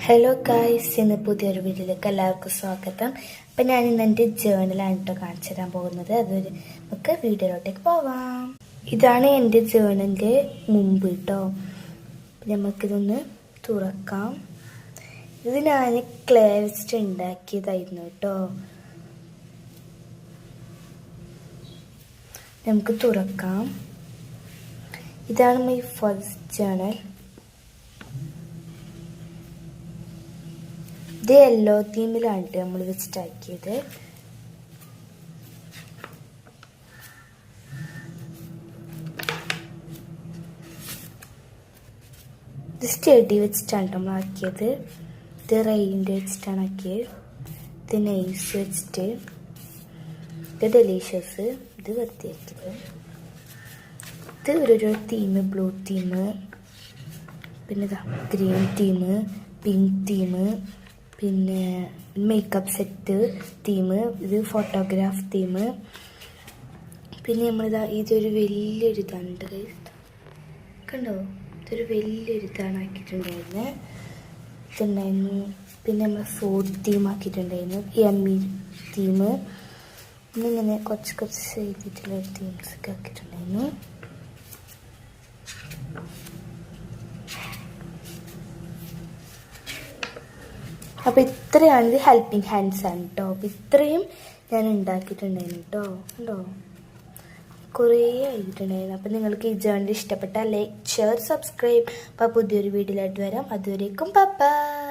Hello guys, ഇന്ന് പുതിയൊരു വീഡിയോയിലേക്ക് എല്ലാവർക്കും സ്വാഗതം. അപ്പം ഞാൻ ഇന്ന് എൻ്റെ ജേർണലാണ് കേട്ടോ കാണിച്ചു തരാൻ പോകുന്നത്. നമുക്ക് വീഡിയോയിലോട്ടേക്ക് പോവാം. ഇതാണ് എൻ്റെ ജേർണലിൻ്റെ മുമ്പ് കേട്ടോ. നമുക്കിതൊന്ന് തുറക്കാം. ഇത് ഞാൻ ക്ലേ വെച്ചിട്ട് ഉണ്ടാക്കിയതായിരുന്നു കേട്ടോ. നമുക്ക് തുറക്കാം. ഇതാണ് മൈ ഫസ്റ്റ് ജേർണൽ. ഇത് യെല്ലോ തീമിലാണ് നമ്മൾ വെച്ചിട്ടാക്കിയത്. ഇത് സ്റ്റഡി വെച്ചിട്ടാണ് നമ്മൾ ആക്കിയത്. ഇത് റെയിൻ്റെ വെച്ചിട്ടാണ് ആക്കിയത്. ഇത് നൈസ് വെച്ചിട്ട്, ഇത് ഡെലീഷ്യസ്, ഇത് വൃത്തിയാക്കിയത്. ഇത് ഒരു തീം, ബ്ലൂ തീം, പിന്നെ ഇതാ ഗ്രീൻ തീം, പിങ്ക് തീം, പിന്നെ മേക്കപ്പ് സെറ്റ് തീം, ഇത് ഫോട്ടോഗ്രാഫ് തീം. പിന്നെ നമ്മളിതാ ഇതൊരു വലിയൊരു ഇതാണ് കണ്ടോ, ഇതൊരു വലിയൊരു ഇതാണ് ആക്കിയിട്ടുണ്ടായിരുന്നത്. ഇതുണ്ടായിരുന്നു. പിന്നെ നമ്മൾ ഫുഡ് തീം ആക്കിയിട്ടുണ്ടായിരുന്നു, യമ്മി തീം. ഇന്നിങ്ങനെ കുറച്ച് എഴുതിയിട്ടുള്ള തീംസൊക്കെ ആക്കിയിട്ടുണ്ടായിരുന്നു. അപ്പോൾ ഇത്രയാണ്. ഇത് ഹെൽപ്പിംഗ് ഹാൻഡ്സ് ആണ് കേട്ടോ. അപ്പോൾ ഇത്രയും ഞാൻ ഉണ്ടാക്കിയിട്ടുണ്ടായിരുന്നു കേട്ടോ. കണ്ടോ, കുറേ ആയിട്ടുണ്ടായിരുന്നു. അപ്പോൾ നിങ്ങൾക്ക് ഈ ജേർണൽ ഇഷ്ടപ്പെട്ടാൽ ലൈക്ക്, ഷെയർ, സബ്സ്ക്രൈബ്. അപ്പോൾ പുതിയൊരു വീഡിയോയിലായിട്ട് വരാം. അതുവരേക്കും ബൈ.